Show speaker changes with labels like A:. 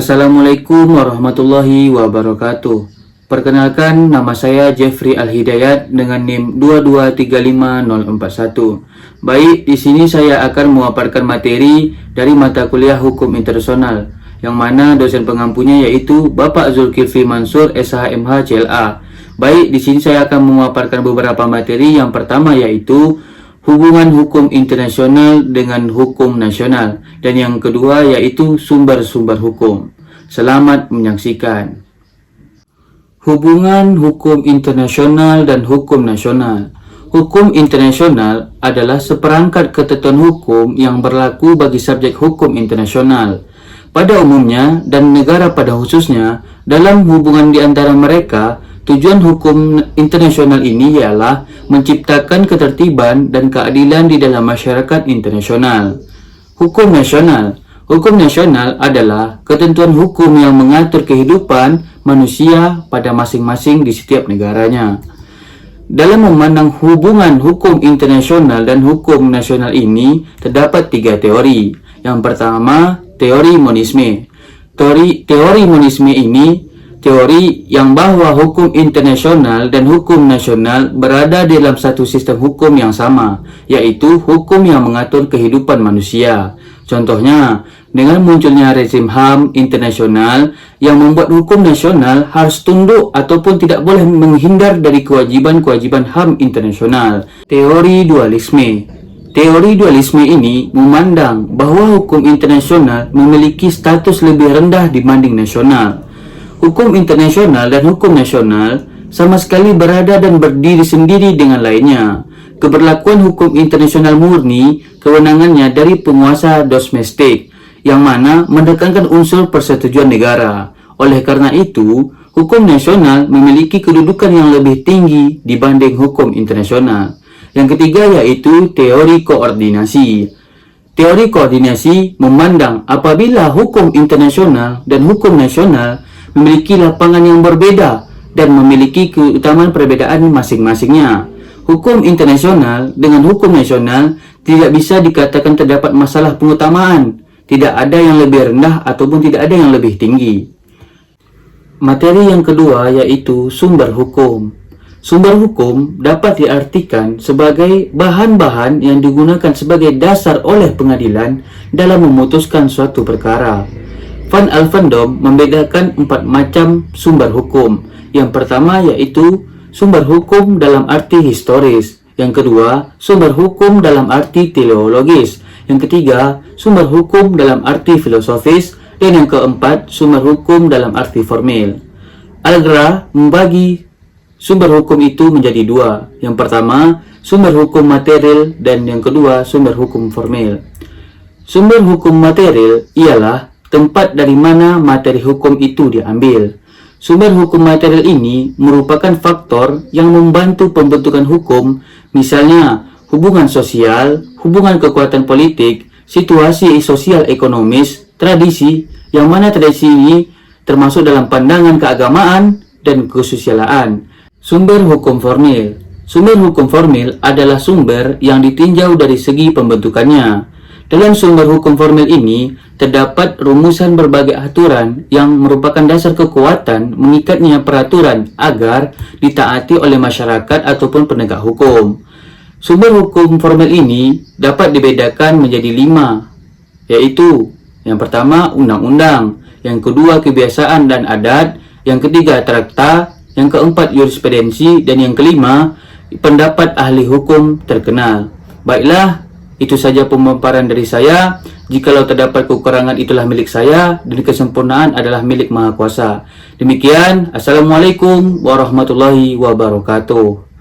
A: Assalamualaikum warahmatullahi wabarakatuh. Perkenalkan, nama saya Jeffrey Al-Hidayat dengan NIM 2235041. Baik, di sini saya akan memaparkan materi dari mata kuliah Hukum Internasional, yang mana dosen pengampunya yaitu Bapak Zulkifli Mansur SHMH CLA. Baik, di sini saya akan memaparkan beberapa materi. Yang pertama yaitu hubungan hukum internasional dengan hukum nasional, dan yang kedua yaitu sumber-sumber hukum. Selamat menyaksikan. Hubungan hukum internasional dan hukum nasional. Hukum internasional adalah seperangkat ketentuan hukum yang berlaku bagi subjek hukum internasional pada umumnya dan negara pada khususnya. Dalam hubungan di antara mereka, tujuan hukum internasional ini ialah menciptakan ketertiban dan keadilan di dalam masyarakat internasional. Hukum nasional. Hukum nasional adalah ketentuan hukum yang mengatur kehidupan manusia pada masing-masing di setiap negaranya. Dalam memandang hubungan hukum internasional dan hukum nasional ini, terdapat tiga teori. Yang pertama, teori monisme. Teori monisme ini teori yang bahwa hukum internasional dan hukum nasional berada dalam satu sistem hukum yang sama, yaitu hukum yang mengatur kehidupan manusia. Contohnya, dengan munculnya rezim HAM internasional yang membuat hukum nasional harus tunduk ataupun tidak boleh menghindar dari kewajiban-kewajiban HAM internasional. Teori dualisme. Teori dualisme ini memandang bahwa hukum internasional memiliki status lebih rendah dibanding nasional. Hukum internasional dan hukum nasional sama sekali berada dan berdiri sendiri dengan lainnya. Keberlakuan hukum internasional murni kewenangannya dari penguasa domestik, yang mana menekankan unsur persetujuan negara. Oleh karena itu, hukum nasional memiliki kedudukan yang lebih tinggi dibanding hukum internasional. Yang ketiga yaitu teori koordinasi. Teori koordinasi memandang apabila hukum internasional dan hukum nasional memiliki lapangan yang berbeda dan memiliki keutamaan perbedaan masing-masingnya. Hukum internasional dengan hukum nasional tidak bisa dikatakan terdapat masalah pengutamaan. Tidak ada yang lebih rendah ataupun tidak ada yang lebih tinggi. Materi yang kedua yaitu sumber hukum. Sumber hukum dapat diartikan sebagai bahan-bahan yang digunakan sebagai dasar oleh pengadilan dalam memutuskan suatu perkara. Van Alvendom membedakan 4 macam sumber hukum. Yang pertama yaitu sumber hukum dalam arti historis. Yang kedua, sumber hukum dalam arti teleologis. Yang ketiga, sumber hukum dalam arti filosofis. Dan yang keempat, sumber hukum dalam arti formil. Algra membagi sumber hukum itu menjadi dua. Yang pertama, sumber hukum material, dan yang kedua, sumber hukum formil. Sumber hukum material ialah tempat dari mana materi hukum itu diambil. Sumber hukum material ini merupakan faktor yang membantu pembentukan hukum, misalnya hubungan sosial, hubungan kekuatan politik, situasi sosial ekonomis, tradisi, yang mana tradisi ini termasuk dalam pandangan keagamaan dan kesusialaan. Sumber hukum formil. Sumber hukum formil adalah sumber yang ditinjau dari segi pembentukannya. Dalam sumber hukum formil ini, terdapat rumusan berbagai aturan yang merupakan dasar kekuatan mengikatnya peraturan agar ditaati oleh masyarakat ataupun penegak hukum. Sumber hukum formil ini dapat dibedakan menjadi 5, yaitu yang pertama undang-undang, yang kedua kebiasaan dan adat, yang ketiga traktat, yang keempat jurisprudensi, dan yang kelima pendapat ahli hukum terkenal. Baiklah, itu saja pemaparan dari saya. Jikalau terdapat kekurangan, itulah milik saya, dan kesempurnaan adalah milik Maha Kuasa. Demikian, Assalamualaikum warahmatullahi wabarakatuh.